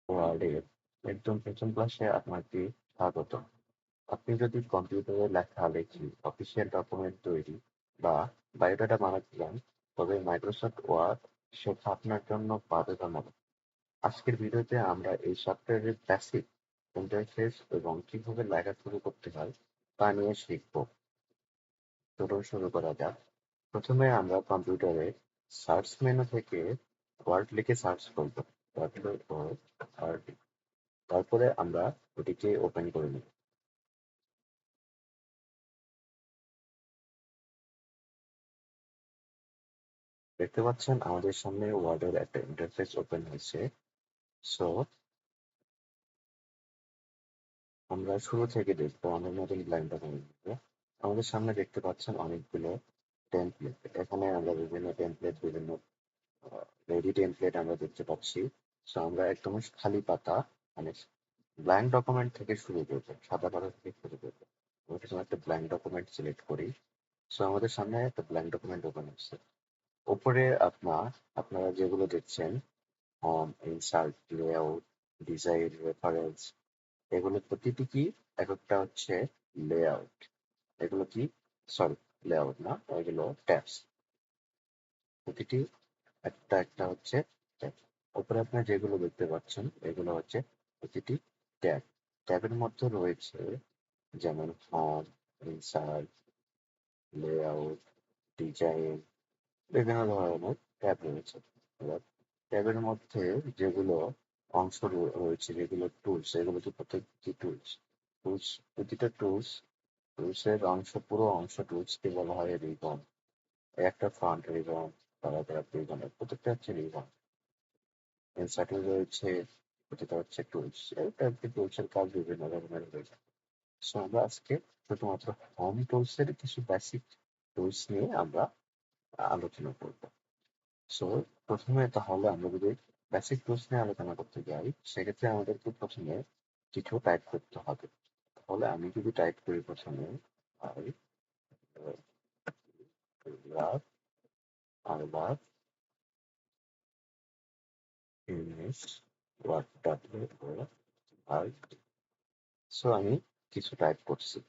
ওয়ার্ডের একদম প্রথম ক্লাসে আপনাকে স্বাগত। আপনি যদি কম্পিউটারে লেখালেখি, অফিসিয়াল ডকুমেন্ট তৈরি বা বায়োডাটা বানাতে চান, তবে মাইক্রোসফট ওয়ার্ড শেখা আপনার জন্য বাধ্যতামূলক। আজকের ভিডিওতে আমরা এই সফটওয়্যারের বেসিক ইন্টারফেস এবং কিভাবে লেখা শুরু করতে হয় তা নিয়ে শিখব। চলুন শুরু করা যাক। প্রথমে আমরা কম্পিউটারে সার্চ মেনু থেকে ওয়ার্ড লিখে সার্চ করব। ওয়ার্ড, তারপরে আমরা ওটিকে ওপেন করে নিই। দেখতে পাচ্ছেন আমাদের সামনে ওয়ার্ডের একটা ইন্টারফেস ওপেন হয়েছে। সো আমরা শুরু থেকে দেখবো, আমরা নতুন লাইনটা করে দেখবো। আমাদের সামনে দেখতে পাচ্ছেন অনেকগুলো টেমপ্লেট। এখানে আমরা বিভিন্ন টেমপ্লেট, বিভিন্ন রেডি টেমপ্লেট আমরা দেখতে পাচ্ছি। সো আমরা একদম খালি পাতা, মানে ব্ল্যাঙ্ক ডকুমেন্ট থেকে শুরু করবো, সাদা পাতা থেকে শুরু করবো। আমরা প্রথমে একটা ব্ল্যাঙ্ক ডকুমেন্ট সিলেক্ট করি। সো আমাদের সামনে একটা ব্ল্যাঙ্ক ডকুমেন্ট ওপেন হচ্ছে। উপরে আপনারা যেগুলো দেখছেন, home, insert, layout, design, reference, এগুলো প্রতিটি কি একটা হচ্ছে লেআউট। এগুলো কি, সরি, লেআউট না, এগুলো ট্যাবস। প্রতিটি একটা একটা হচ্ছে ট্যাব। উপরে আপনারা যেগুলো দেখতে পাচ্ছেন এগুলো হচ্ছে প্রতিটি ট্যাব। ট্যাবের মধ্যে রয়েছে যেমন হোম, ইনসার্ট, লেআউট, ডিজাইন, বিভিন্ন ধরনের ট্যাব রয়েছে। এবার ট্যাবের মধ্যে যেগুলো অংশ রয়েছে, যেগুলো টুলস, এগুলো কি প্রত্যেকটি টুলস। টুলস, প্রতিটা টুলসের অংশ, পুরো অংশ টুলসকে বলা হয় রিবন। একটা ফ্রন্ট রিবন, প্যারাগ্রাফ রিবন, প্রত্যেকটা হচ্ছে রিবন। ইনসার্টে রয়েছে, প্রতিটা হচ্ছে টুলস। এই টুলসের কাজ বিভিন্ন ধরনের রয়েছে। সো আমরা আজকে শুধুমাত্র হোম টুলসের কিছু বেসিক টুলস নিয়ে আমরা আলোচনা করব। সো প্রথমে তাহলে আমরা যদি বেসিক টুলস নিয়ে আলোচনা করতে যাই, সেক্ষেত্রে আমাদেরকে প্রথমে কিছু টাইপ করতে হবে। তাহলে আমি যদি টাইপ করি প্রথমে I love, I love English, word, W O R. So আমি কিছু টাইপ করছি,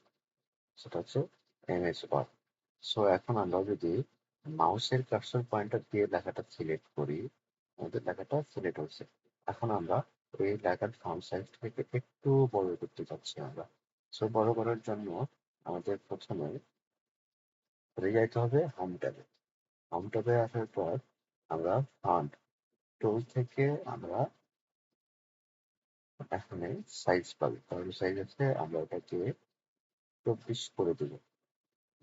সেটা হচ্ছে এমএস ওয়ার্ড। সো এখন আমরা যদি মাউসের কার্সর পয়েন্টার দিয়ে লেখাটা সিলেক্ট করি, আমাদের লেখাটা সিলেক্ট হয়েছে। এখন আমরা এই লেখার ফন্ট সাইজটাকে একটু বড় করতে চাচ্ছি আমরা। সো বড় করার জন্য আমাদের প্রথমে চলে যাইতে হবে হোম ট্যাবে। হোম ট্যাবে আসার পর আমরা ফন্ট টুল থেকে আমরা এখানে সাইজ পাবো। তাহলে সাইজ আছে, আমরা ওটাকে 24 করে দেবো।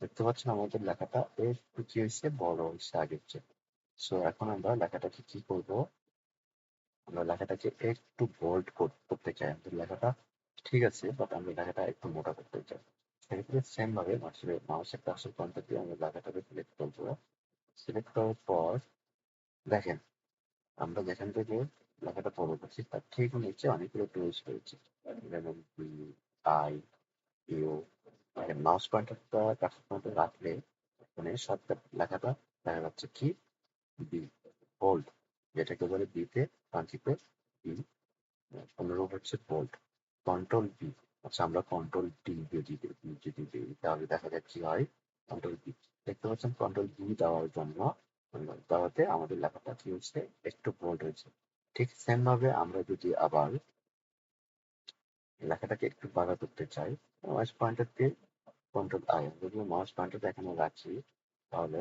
দেখতে পাচ্ছেন আমাদের লেখাটা একটু কি হয়েছে, বড় হয়েছে আগের চেয়ে। সো এখন আমরা লেখাটাকে কি করব, আমরা লেখাটাকে একটু বোল্ড করতে চাই। আমাদের লেখাটা ঠিক আছে, বাট আমরা লেখাটা একটু মোটা করতে চাই। সেক্ষেত্রে সেম ভাবে মাউসের কার্সর পয়েন্টার দিয়ে আমরা লেখাটাকে সিলেক্ট করবো। সিলেক্ট করার পর দেখেন, আমরা যেখান থেকে লেখাটা ফলো করছি তার ঠিক নিচে অনেকগুলো টুলস রয়েছে, যেমন বি, আই, ইউ। মাউস পয়েন্টারটা কার্সর পয়েন্টার রাখলে মানে শর্টকাট লেখাটা দেখা যাচ্ছে কি, বি, বোল্ড, যেটাকে বলে বিতে কাঞ্চিতে বি, অনুরূপ হচ্ছে বোল্ড। কন্ট্রোল বি, আচ্ছা আমরা কন্ট্রোল ডি যদি দিই তাহলে দেখা যায় কি হয়, কন্ট্রোল বি। দেখতে পাচ্ছেন কন্ট্রোল বি দেওয়ার জন্য, দেওয়াতে আমাদের লেখাটা কি হচ্ছে, একটু বোল্ড হয়েছে। ঠিক সেম ভাবে আমরা যদি আবার লেখাটাকে একটু বাড়া করতে চাই, মাউস পয়েন্টার দিয়ে কন্ট্রোল আই, যদি মাউস পয়েন্টারটা এখানে রাখি, তাহলে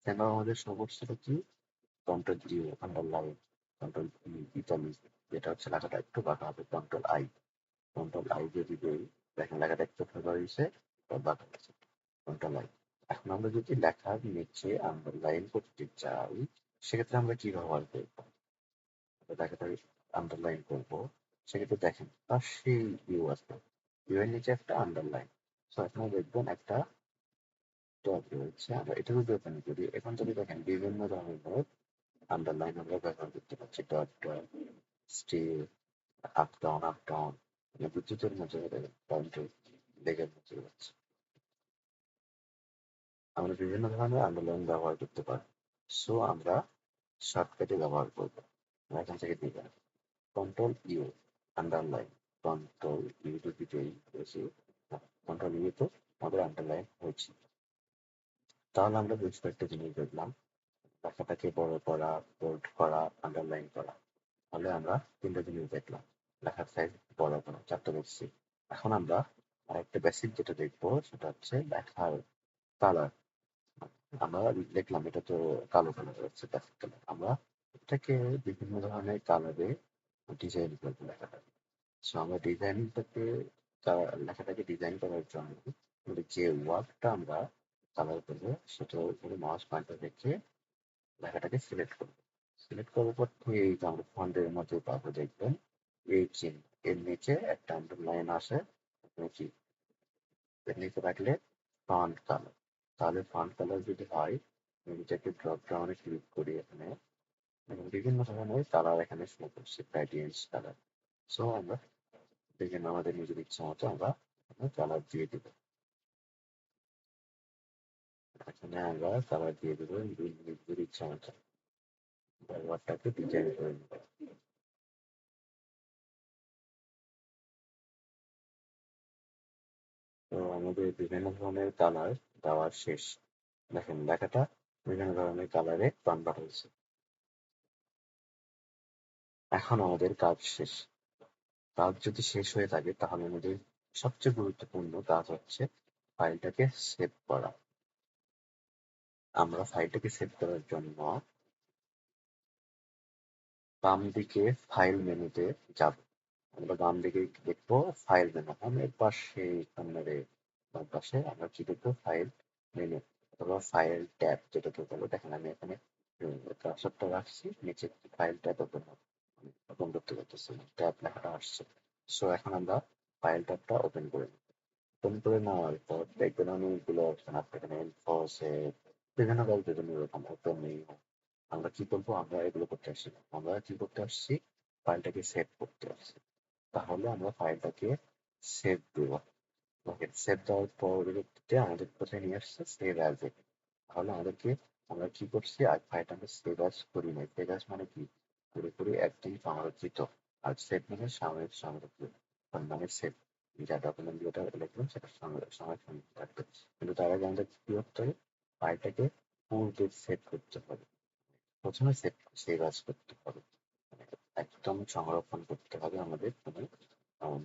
সেম ভাবে আমাদের সমস্যাটা কি, control U underline, control italic, যেটা হচ্ছে লেখাটা একটু বাঁকা হবে, কন্ট্রোল আই। কন্ট্রোল আই যদি দেই, দেখেন লেখাটা একটু ফাঁকা হয়েছে বা বাঁকা হয়েছে, কন্ট্রোল আই। এখন আমরা যদি লেখার নিচে আন্ডারলাইন করতে চাই, সেক্ষেত্রে আমরা কি ব্যবহার করবো, লেখাটা আন্ডারলাইন করবো, সেক্ষেত্রে দেখেন পাশে ইউ আসবে, ইউ এর নিচে একটা আন্ডারলাইন। সো এখানে দেখবেন একটা ট্যাব রয়েছে, আমরা এটা যদি ওপেন করি, এখন যদি দেখেন বিভিন্ন ধরনের আন্ডারলাইন আমরা ব্যবহার করতে পারছি, dot dot, still, up down, মানে বিদ্যুতের মতো পয়েন্টের লেগের মতো যাচ্ছে। আমরা বিভিন্ন ধরনের আন্ডারলাইন ব্যবহার করতে পারি। সো আমরা শর্টকাটে ব্যবহার করবো, এখান থেকে দিবেন control U underline, control U যদি দেই বেশি, কন্ট্রোল ইউ তো আমাদের আন্ডারলাইন হয়েছে। তাহলে আমরা বেশ কয়েকটা জিনিস দেখলাম, লেখাটাকে বড় করা, বোল্ড করা, আন্ডারলাইন করা। তাহলে আমরা তিনটা জিনিস দেখলাম, লেখার সাইজ বড় করা, চারটা দেখছি। এখন আমরা আরেকটা বেসিক যেটা দেখবো সেটা হচ্ছে লেখার কালার। আমরা দেখলাম এটা তো কালো কালার হচ্ছে বেসিক কালার, আমরা এটাকে বিভিন্ন ধরনের কালারে ডিজাইন করবো লেখাটাকে। সো আমরা ডিজাইনটাকে লেখাটাকে ডিজাইন করার জন্য আমাদের যে ওয়ার্ডটা আমরা কালার করবো সেটার উপরে মাউস পয়েন্টার রেখে লেখাটাকে সিলেক্ট করবো। সিলেক্ট করার পর এই যে আমরা ফন্টের মধ্যে পাবো দেখবেন এই চিহ্ন, এর নিচে একটা আন্ডারলাইন আসে, আপনি কি এর নিচে রাখলে ফন্ট কালার। তাহলে ফন্ট কালার যদি হয় আমি এটাকে ড্রপ ডাউনে ক্লিক করি, এখানে বিভিন্ন ধরনের কালার এখানে শো করছে, গ্রেডিয়েন্টস কালার। সো আমরা দেখেন আমাদের নিজের ইচ্ছা মতো আমরা কালার দিয়ে দিব। এখানে আমরা কালার দিয়ে দেবো নিজের ইচ্ছা মতো, ব্যবহারটাকে ডিজাইন করে নেব। তো আমাদের বিভিন্ন ধরনের কালার দেওয়া শেষ। দেখেন লেখাটা বিভিন্ন ধরনের কালারে কনভার্ট হয়েছে। এখন আমাদের কাজ শেষ। কাজ যদি শেষ হয়ে থাকে তাহলে আমাদের সবচেয়ে গুরুত্বপূর্ণ কাজ হচ্ছে ফাইলটাকে সেভ করা। আমরা ফাইলটাকে সেভ করার জন্য বাম দিকে ফাইল মেনুতে যাব। আমরা বাম দিকে দেখবো ফাইল মেনু, হোমের পাশে সামনে বাম পাশে আমরা কি দেখবো ফাইল মেনু অথবা ফাইল ট্যাব যেটাকে বলে। দেখেন আমি এখানে কার্সরটা রাখছি, নিচে ফাইল ট্যাব ওপেন করতে পারতেছি, ট্যাব লেখাটা আসছে। সো এখন আমরা ফাইল ট্যাবটা ওপেন করে নিই। ওপেন করে নেওয়ার পর দেখবেন অনেকগুলো অপশন আছে, এখানে ইনফো সেভ, বিভিন্ন কাজ বিভিন্ন রকম ওপেন নেই। আমরা কি করবো, আমরা এগুলো করতে আসছি না। আমরা কি করতে আসছি, ফাইলটাকে সেভ করতে আসছি। তাহলে আমরা ফাইলটাকে সেভ দেব। ওকে, সেভ দেওয়ার পরবর্তীতে আমাদের কোথায় নিয়ে আসছে, সেভ অ্যাজ এ। তাহলে আমাদেরকে আমরা কি করছি, আর ফাইলটা আমরা সেভ অ্যাজ করি নাই। সেভ অ্যাজ মানে কি, পুরোপুরি একদম সংরক্ষিত। আর সেভ মানে সাময়িক সংরক্ষিত, মানে সেভ যা ডকুমেন্ট যেটা লিখলাম সেটা সাময়িক থাকবে। কিন্তু তার আগে আমাদের কি করতে হবে, ফাইলটাকে পূর্বে সেভ করতে হবে। প্রথমে সেভ সেভ অ্যাজ করতে হবে, মানে একদম সংরক্ষণ করতে হবে আমাদের কোনো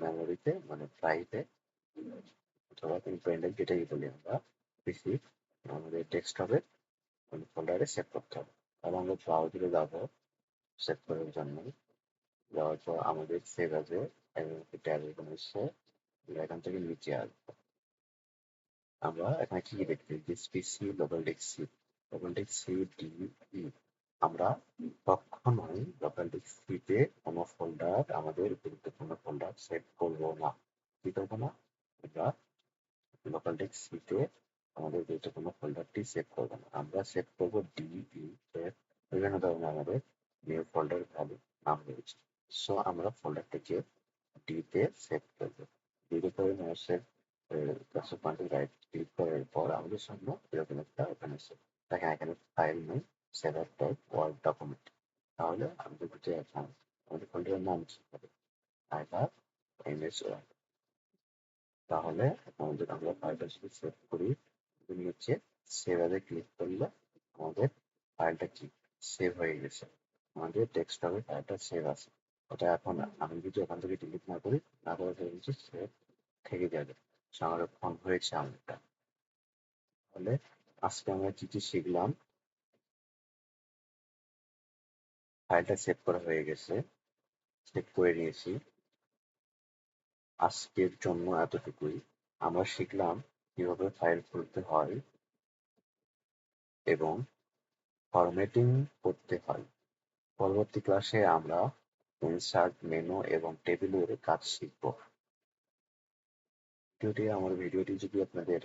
মেমোরিতে, মানে ড্রাইভে অথবা কোনো পেনড্রাইভ, যেটাই বলি আমরা, পিসি আমাদের ডেস্কটপে ফোল্ডারে সেভ করতে হবে। তাহলে আমরা ব্রাউজারে যাবো সেভ করার জন্য। যাওয়ার পর আমাদের সেভ আছে ট্যাবের কোনো এসে এখান থেকে নিচে আসবো। আমরা এখানে কি কি দেখতে this PC local disk C, local disk C D E. আমরা কখনোই লোকাল ডিস্ক সিতে কোনো ফোল্ডার, আমাদের গুরুত্বপূর্ণ ফোল্ডার সেভ করবো না। কি করবো না, আমরা লোকাল ডিস্ক সিতে আমাদের গুরুত্বপূর্ণ ফোল্ডারটি সেভ করবো না। আমরা সেভ করবো ডি ই এর বিভিন্ন ধরনের আমাদের নিউ ফোল্ডার ভ্যালু নাম রয়েছে। সো আমরা ফোল্ডারটিকে ডি তে সেভ করবো। ডি তে করে মাউসের কার্সর পয়েন্টার রাইট ক্লিক করার পর আমাদের সামনে এরকম একটা ওখানে এসে দেখেন এখানে ফাইল নেই, সেভার টাইপ ওয়ার্ড ডকুমেন্ট। তাহলে আমাদের যে এখন আমাদের ফোল্ডারের নাম কি হবে, আই হ্যাভ এমএস ওয়ার্ড। তাহলে আমাদের আমরা ফাইলটা যদি সেভ করি, নিচে সেভ এ ক্লিক করলে আমাদের ফাইলটা কি সেভ হয়ে গেছে, আমাদের ডেস্কটপে ফাইলটা সেভ আছে। ওটা এখন আমি যদি ওখান থেকে ডিলিট না করি, না করে হচ্ছে সেভ থেকে যাবে, সংরক্ষণ হয়েছে আমারটা। তাহলে আজকে আমরা কি কি শিখলাম, ফাইলটা সেভ করা হয়ে গেছে, সেভ করে নিয়েছি। আজকের জন্য এতটুকুই। আমরা শিখলাম কিভাবে ফাইল খুলতে হয় এবং ফরম্যাটিং করতে হয়। পরবর্তী ক্লাসে আমরা ইনসার্ট, মেনু এবং টেবিলের কাজ শিখব। আমার ভিডিওটি যদি আপনাদের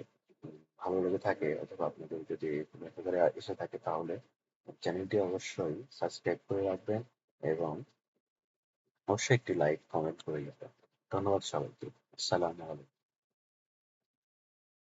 ভালো লেগে থাকে অথবা আপনাদের যদি কোনো উপকারে এসে থাকে তাহলে চ্যানেলটি অবশ্যই সাবস্ক্রাইব করে রাখবেন এবং অবশ্যই একটি লাইক কমেন্ট করে যাবেন। ধন্যবাদ সবাইকে। আসসালামু আলাইকুম।